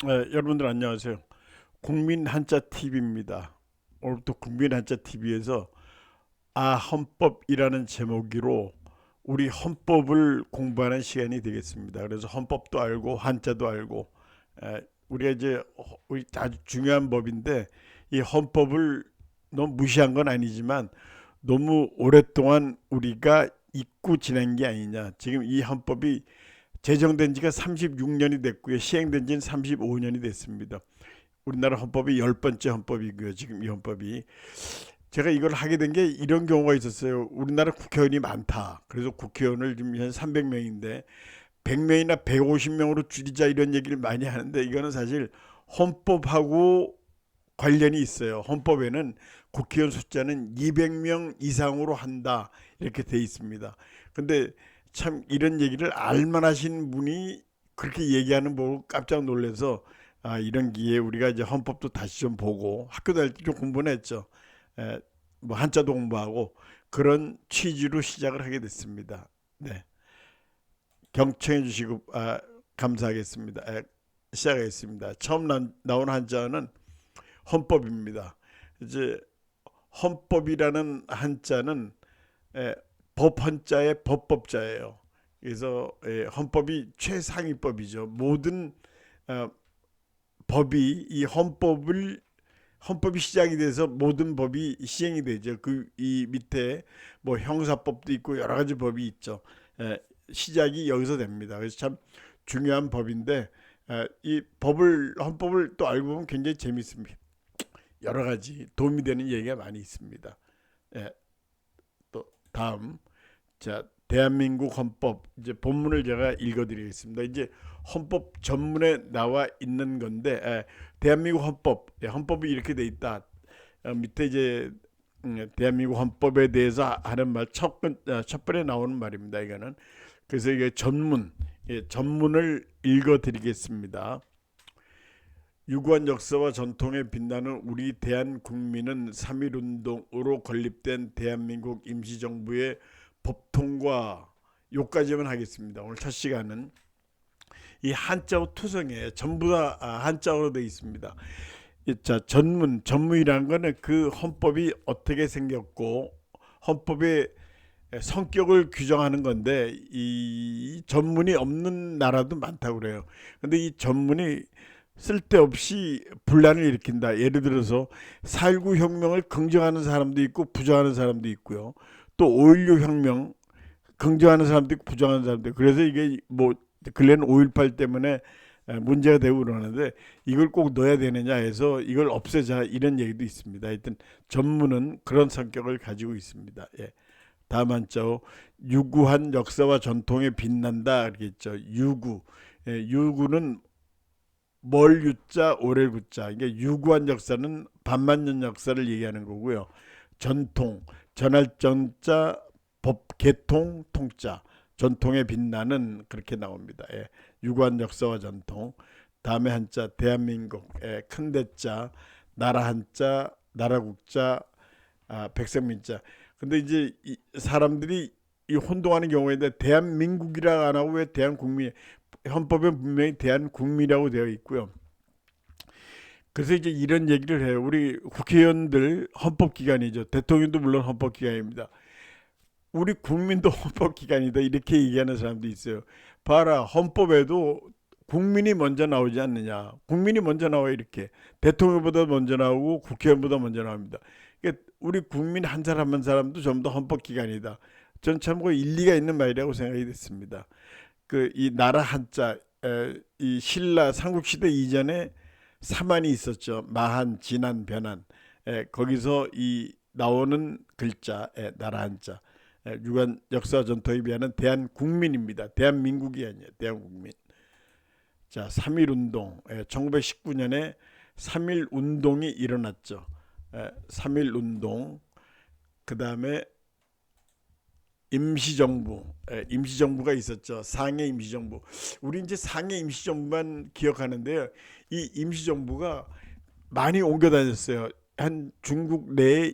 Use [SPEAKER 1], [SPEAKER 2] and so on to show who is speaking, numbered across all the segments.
[SPEAKER 1] 여러분들 안녕하세요. 국민 한자 TV입니다. 오늘부터 국민 한자 TV에서 헌법이라는 제목으로 우리 헌법을 공부하는 시간이 되겠습니다. 그래서 헌법도 알고 한자도 알고 우리가 이제 우리 아주 중요한 법인데 이 헌법을 너무 무시한 건 아니지만 너무 오랫동안 우리가 잊고 지낸 게 아니냐. 지금 이 헌법이 제정된 지가 36년이 됐고요. 시행된 지는 35년이 됐습니다. 우리나라 헌법이 열 번째 헌법이고요. 지금 이 헌법이 제가 이걸 하게 된 게 이런 경우가 있었어요. 우리나라 국회의원이 많다. 그래서 국회의원을 지금 한 300명인데 100명이나 150명으로 줄이자 이런 얘기를 많이 하는데 이거는 사실 헌법하고 관련이 있어요. 헌법에는 국회의원 숫자는 200명 이상으로 한다 이렇게 돼 있습니다. 근데 참 이런 얘기를 알만하신 분이 그렇게 얘기하는 보고 깜짝 놀라서 이런 기회에 우리가 이제 헌법도 다시 좀 보고 학교 다닐 때 좀 공부는 했죠. 에, 뭐 한자도 공부하고 그런 취지로 시작을 하게 됐습니다. 네, 경청해 주시고 감사하겠습니다. 시작하겠습니다. 처음 나온 한자는 헌법입니다. 이제 헌법이라는 한자는 에, 법 한자의 법법자예요. 그래서 헌법이 최상위법이죠. 모든 어, 법이 이 헌법이 시작이 돼서 모든 법이 시행이 되죠. 그 이 밑에 뭐 형사법도 있고 여러 가지 법이 있죠. 시작이 여기서 됩니다. 그래서 참 중요한 법인데 이 헌법을 또 알고 보면 굉장히 재밌습니다. 여러 가지 도움이 되는 얘기가 많이 있습니다. 예, 또 다음 자 대한민국 헌법 이제 본문을 제가 읽어드리겠습니다. 이제 헌법 전문에 나와 있는 건데 대한민국 헌법 헌법이 이렇게 돼 있다. 밑에 이제 대한민국 헌법에 대해서 하는 첫 번에 나오는 말입니다. 이거는 그래서 이게 전문을 읽어드리겠습니다. 유구한 역사와 전통에 빛나는 우리 대한국민은 3.1운동으로 건립된 대한민국 임시정부의 법통과 요까지만 하겠습니다. 오늘 첫 시간은 이 한자어 투성이에요. 전부 다 한자어로 되어 있습니다. 자, 전문이라는 거는 그 헌법이 어떻게 생겼고 헌법의 성격을 규정하는 건데 이 전문이 없는 나라도 많다고 그래요. 근데 이 전문이 쓸데없이 분란을 일으킨다. 예를 들어서 4.19 혁명을 긍정하는 사람도 있고 부정하는 사람도 있고요. 또 5.16 혁명 긍정하는 사람도 있고 부정하는 사람도 있고 그래서 이게 뭐 근래는 5.18 때문에 문제가 되고 그러는데 이걸 꼭 넣어야 되느냐 해서 이걸 없애자 이런 얘기도 있습니다. 하여튼 전문은 그런 성격을 가지고 있습니다. 예. 다음 한자어 유구한 역사와 전통에 빛난다 그러겠죠. 유구. 유구는 멀 유자 오래 구자. 이게 유구한 역사는 반만년 역사를 얘기하는 거고요. 전통 전할 전자 법 개통 통자 전통에 빛나는 그렇게 나옵니다. 유구한 역사와 전통. 다음에 한자 대한민국 큰 대자 나라 한자 나라국자 백성민자. 근데 이제 사람들이 이 혼동하는 경우에 대한민국이라고 안 하고 왜 대한국민 헌법에 분명히 대한국민이라고 되어 있고요. 그래서 이제 이런 얘기를 해요. 우리 국회의원들 헌법기관이죠. 대통령도 물론 헌법기관입니다. 우리 국민도 헌법기관이다. 이렇게 얘기하는 사람도 있어요. 봐라, 헌법에도 국민이 먼저 나오지 않느냐. 국민이 먼저 나와 이렇게. 대통령보다 먼저 나오고 국회의원보다 먼저 나옵니다. 그러니까 우리 국민 한 사람 한 사람도 전부 다 헌법기관이다. 전 참 그 일리가 있는 말이라고 생각이 됐습니다. 그 이 나라 한자 이 신라 삼국시대 이전에 사만이 있었죠. 마한, 진한, 변한. 거기서 이 나오는 글자 나라 한자 유관 역사 전통에 비하는 대한국민입니다. 대한민국이 아니에요. 대한국민. 자, 3.1운동 1919년에 3.1운동이 일어났죠. 3.1운동 그 다음에 임시정부가 있었죠. 상해 임시정부. 우리 이제 상해 임시정부만 기억하는데요. 이 임시정부가 많이 옮겨 다녔어요. 한 중국 내에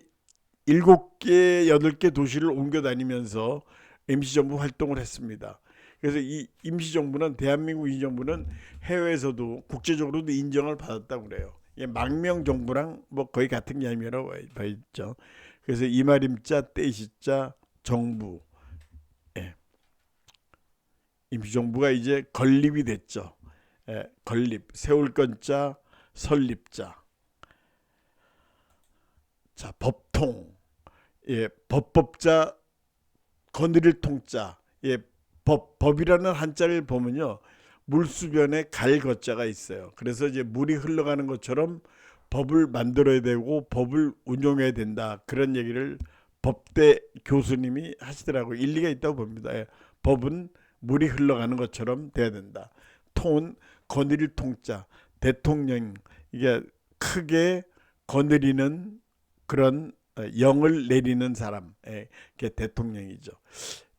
[SPEAKER 1] 7개, 8개 도시를 옮겨 다니면서 임시정부 활동을 했습니다. 그래서 이 임시정부는 대한민국 이 정부는 해외에서도 국제적으로도 인정을 받았다고 그래요. 이게 망명 정부랑 뭐 거의 같은 개념이라고 봐 있죠. 그래서 이말임자 떼시자 정부, 예. 임시정부가 이제 건립이 됐죠. 예, 건립, 세울 건자, 설립자, 자 법통, 예, 법법자, 거느릴 통자, 예, 법이라는 한자를 보면요 물수변에 갈 거자가 있어요. 그래서 이제 물이 흘러가는 것처럼 법을 만들어야 되고 법을 운용해야 된다, 그런 얘기를 법대 교수님이 하시더라고요. 일리가 있다고 봅니다. 예, 법은 물이 흘러가는 것처럼 돼야 된다. 통은 거느릴 통자, 대통령, 이게 크게 거느리는 그런 영을 내리는 사람, 예, 그게 대통령이죠.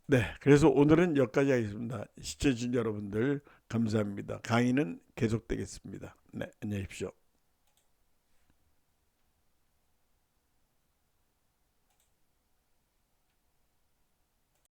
[SPEAKER 1] 네, 그래서 오늘은 여기까지 하겠습니다. 시청해주신 여러분들 감사합니다. 강의는 계속되겠습니다. 네, 안녕히 계십시오.